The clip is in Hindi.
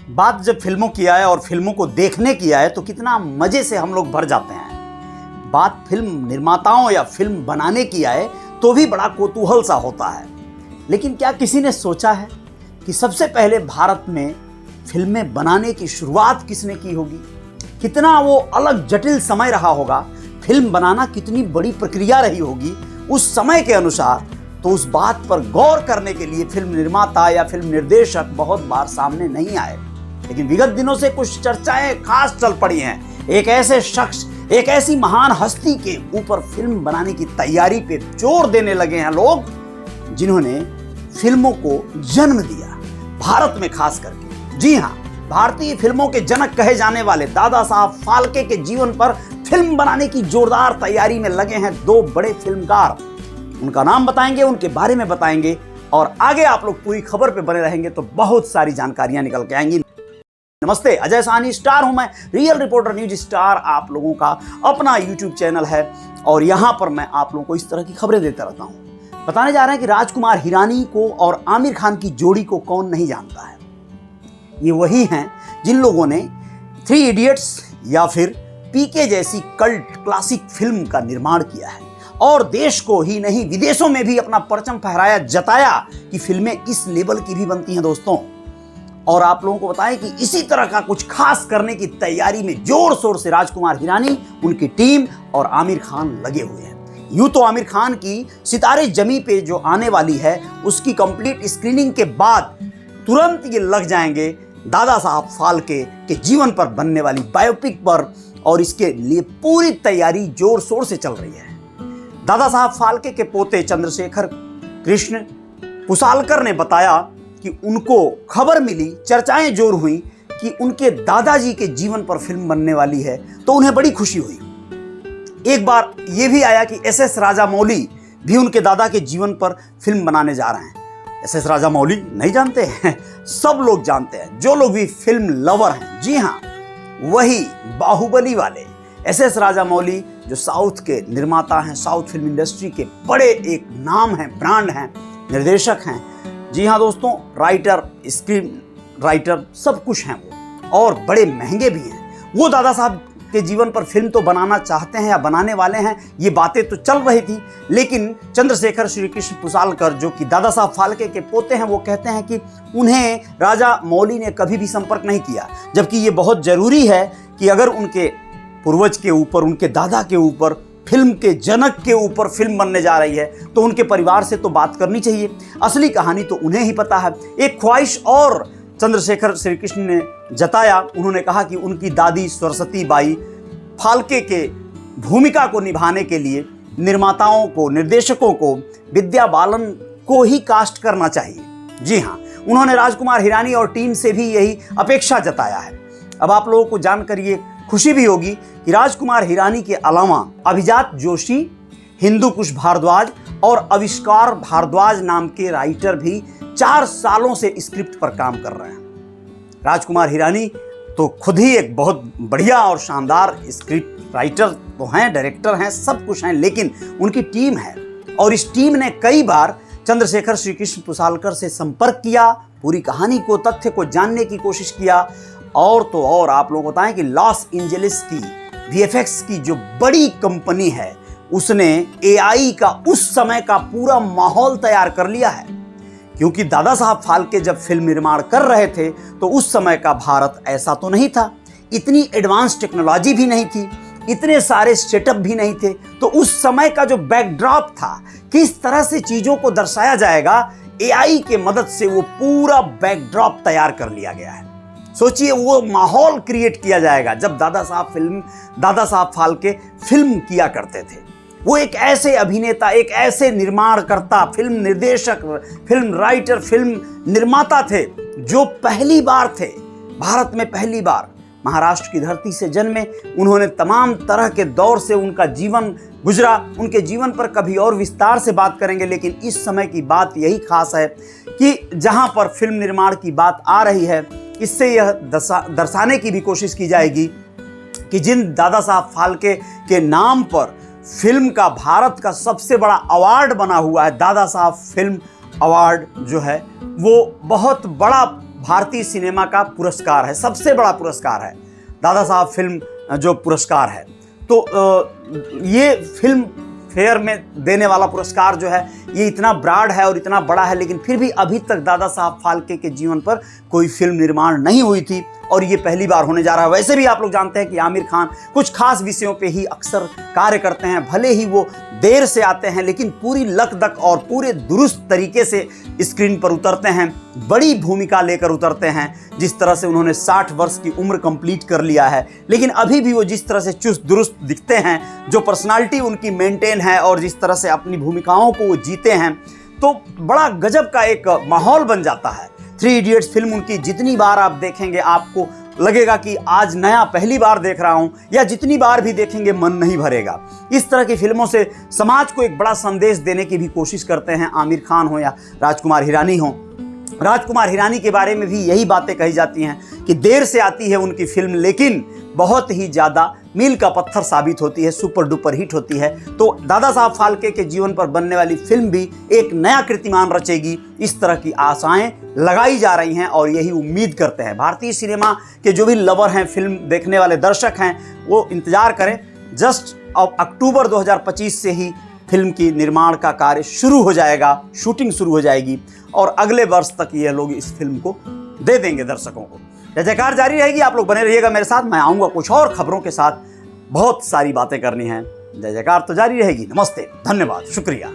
बात जब फिल्मों की आए और फिल्मों को देखने की आए तो कितना मजे से हम लोग भर जाते हैं। बात फिल्म निर्माताओं या फिल्म बनाने की आए तो भी बड़ा कौतूहल सा होता है। लेकिन क्या किसी ने सोचा है कि सबसे पहले भारत में फिल्में बनाने की शुरुआत किसने की होगी? कितना वो अलग जटिल समय रहा होगा, फिल्म बनाना कितनी बड़ी प्रक्रिया रही होगी उस समय के अनुसार। तो उस बात पर गौर करने के लिए फिल्म निर्माता या फिल्म निर्देशक बहुत बार सामने नहीं आए। लेकिन विगत दिनों से कुछ चर्चाएं खास चल पड़ी हैं। एक ऐसे शख्स, एक ऐसी महान हस्ती के ऊपर फिल्म बनाने की तैयारी पे जोर देने लगे हैं लोग, जिन्होंने फिल्मों को जन्म दिया, भारत में खास करके। जी हाँ, भारतीय फिल्मों के जनक कहे जाने वाले दादा साहब फाल्के के जीवन पर फिल्म बनाने की जोरदार तैयारी में लगे हैं दो बड़े फिल्मकार। उनका नाम बताएंगे, उनके बारे में बताएंगे और आगे आप लोग पूरी खबर पे बने रहेंगे तो बहुत सारी जानकारियां निकल के आएंगी। नमस्ते, अजय साहनी स्टार हूं मैं, रियल रिपोर्टर न्यूज स्टार आप लोगों का अपना यूट्यूब चैनल है और यहां पर मैं आप लोगों को इस तरह की खबरें देता रहता हूं। बताने जा रहे हैं कि राजकुमार हिरानी को और आमिर खान की जोड़ी को कौन नहीं जानता है। ये वही हैं जिन लोगों ने थ्री इडियट्स या फिर पीके जैसी कल्ट क्लासिक फिल्म का निर्माण किया है और देश को ही नहीं विदेशों में भी अपना परचम फहराया, जताया कि फिल्में इस लेवल की भी बनती हैं दोस्तों। और आप लोगों को बताएं कि इसी तरह का कुछ खास करने की तैयारी में जोर शोर से राजकुमार हिरानी, उनकी टीम और आमिर खान लगे हुए हैं। यूं तो आमिर खान की सितारे जमी पे जो आने वाली है उसकी कंप्लीट स्क्रीनिंग के बाद तुरंत ये लग जाएंगे दादा साहब फाल्के के जीवन पर बनने वाली बायोपिक पर और इसके लिए पूरी तैयारी जोर शोर से चल रही है। दादा साहब फाल्के के पोते चंद्रशेखर कृष्ण पुसालकर ने बताया कि उनको खबर मिली, चर्चाएं जोर हुई कि उनके दादाजी के जीवन पर फिल्म बनने वाली है तो उन्हें बड़ी खुशी हुई। एक बार यह भी आया कि एस राजामौली भी उनके दादा के जीवन पर फिल्म बनाने जा रहे हैं। एस राजामौली नहीं जानते हैं? सब लोग जानते हैं, जो लोग भी फिल्म लवर हैं। जी हाँ, वही बाहुबली वाले एस राजामौली जो साउथ के निर्माता हैं, साउथ फिल्म इंडस्ट्री के बड़े एक नाम हैं, ब्रांड हैं, निर्देशक हैं। जी हाँ दोस्तों, राइटर, स्क्रीन राइटर सब कुछ हैं वो और बड़े महंगे भी हैं। वो दादा साहब के जीवन पर फिल्म तो बनाना चाहते हैं या बनाने वाले हैं, ये बातें तो चल रही थी। लेकिन चंद्रशेखर श्री कृष्ण पुसालकर जो कि दादा साहब फाल्के के पोते हैं, वो कहते हैं कि उन्हें राजा मौली ने कभी भी संपर्क नहीं किया, जबकि ये बहुत ज़रूरी है कि अगर उनके पूर्वज के ऊपर, उनके दादा के ऊपर, फिल्म के जनक के ऊपर फिल्म बनने जा रही है तो उनके परिवार से तो बात करनी चाहिए। असली कहानी तो उन्हें ही पता है। एक ख्वाहिश और चंद्रशेखर श्री कृष्ण ने जताया। उन्होंने कहा कि उनकी दादी सरस्वती बाई फाल्के के भूमिका को निभाने के लिए निर्माताओं को, निर्देशकों को विद्या बालन को ही कास्ट करना चाहिए। जी हाँ, उन्होंने राजकुमार हिरानी और टीम से भी यही अपेक्षा जताया है। अब आप लोगों को जानकर ये खुशी भी होगी कि राजकुमार हिरानी के अलावा अभिजात जोशी, हिंदू कुश भारद्वाज और आविष्कार भारद्वाज नाम के राइटर भी 4 सालों से स्क्रिप्ट पर काम कर रहे हैं। राजकुमार हिरानी तो खुद ही एक बहुत बढ़िया और शानदार स्क्रिप्ट राइटर तो हैं, डायरेक्टर हैं, सब कुछ हैं, लेकिन उनकी टीम है और इस टीम ने कई बार चंद्रशेखर श्री कृष्ण पुसालकर से संपर्क किया, पूरी कहानी को, तथ्य को जानने की कोशिश किया। और तो और आप लोग बताएं कि लॉस एंजलिस की वीएफएक्स की जो बड़ी कंपनी है उसने एआई का उस समय का पूरा माहौल तैयार कर लिया है। क्योंकि दादा साहब फाल्के जब फिल्म निर्माण कर रहे थे तो उस समय का भारत ऐसा तो नहीं था, इतनी एडवांस टेक्नोलॉजी भी नहीं थी, इतने सारे सेटअप भी नहीं थे। तो उस समय का जो बैकड्रॉप था, किस तरह से चीज़ों को दर्शाया जाएगा, एआई के मदद से वो पूरा बैकड्रॉप तैयार कर लिया गया है। सोचिए, वो माहौल क्रिएट किया जाएगा जब दादा साहब फाल्के फिल्म किया करते थे। वो एक ऐसे अभिनेता, एक ऐसे निर्माणकर्ता, फिल्म निर्देशक, फिल्म राइटर, फिल्म निर्माता थे जो पहली बार थे, भारत में पहली बार महाराष्ट्र की धरती से जन्मे। उन्होंने तमाम तरह के दौर से उनका जीवन गुजरा। उनके जीवन पर कभी और विस्तार से बात करेंगे, लेकिन इस समय की बात यही खास है कि जहां पर फिल्म निर्माण की बात आ रही है, इससे यह दर्शाने की भी कोशिश की जाएगी कि जिन दादा साहब फाल्के के नाम पर फिल्म का भारत का सबसे बड़ा अवार्ड बना हुआ है, दादा साहब फिल्म अवार्ड जो है, वो बहुत बड़ा भारतीय सिनेमा का पुरस्कार है, सबसे बड़ा पुरस्कार है दादा साहब फिल्म जो पुरस्कार है। तो ये फिल्म फेयर में देने वाला पुरस्कार जो है ये इतना ब्रॉड है और इतना बड़ा है, लेकिन फिर भी अभी तक दादा साहब फाल्के के जीवन पर कोई फिल्म निर्माण नहीं हुई थी और ये पहली बार होने जा रहा है। वैसे भी आप लोग जानते हैं कि आमिर खान कुछ खास विषयों पे ही अक्सर कार्य करते हैं, भले ही वो देर से आते हैं लेकिन पूरी लकदक और पूरे दुरुस्त तरीके से स्क्रीन पर उतरते हैं, बड़ी भूमिका लेकर उतरते हैं। जिस तरह से उन्होंने 60 वर्ष की उम्र कंप्लीट कर लिया है, लेकिन अभी भी वो जिस तरह से चुस्त दुरुस्त दिखते हैं, जो पर्सनालिटी उनकी मेंटेन है और जिस तरह से अपनी भूमिकाओं को वो जीते हैं, तो बड़ा गजब का एक माहौल बन जाता है। 3 इडियट्स फिल्म उनकी जितनी बार आप देखेंगे आपको लगेगा कि आज नया पहली बार देख रहा हूं, या जितनी बार भी देखेंगे मन नहीं भरेगा। इस तरह की फिल्मों से समाज को एक बड़ा संदेश देने की भी कोशिश करते हैं आमिर खान हो या राजकुमार हिरानी हो। राजकुमार हिरानी के बारे में भी यही बातें कही जाती हैं कि देर से आती है उनकी फिल्म लेकिन बहुत ही ज़्यादा मील का पत्थर साबित होती है, सुपर डुपर हिट होती है। तो दादा साहब फाल्के के जीवन पर बनने वाली फिल्म भी एक नया कीर्तिमान रचेगी, इस तरह की आशाएं लगाई जा रही हैं और यही उम्मीद करते हैं। भारतीय सिनेमा के जो भी लवर हैं, फिल्म देखने वाले दर्शक हैं, वो इंतज़ार करें। जस्ट अब अक्टूबर 2025 से ही फिल्म की निर्माण का कार्य शुरू हो जाएगा, शूटिंग शुरू हो जाएगी और अगले वर्ष तक ये लोग इस फिल्म को दे देंगे दर्शकों को। जय जयकार जारी रहेगी, आप लोग बने रहिएगा मेरे साथ। मैं आऊँगा कुछ और खबरों के साथ, बहुत सारी बातें करनी हैं। जय जयकार तो जारी रहेगी। नमस्ते, धन्यवाद, शुक्रिया।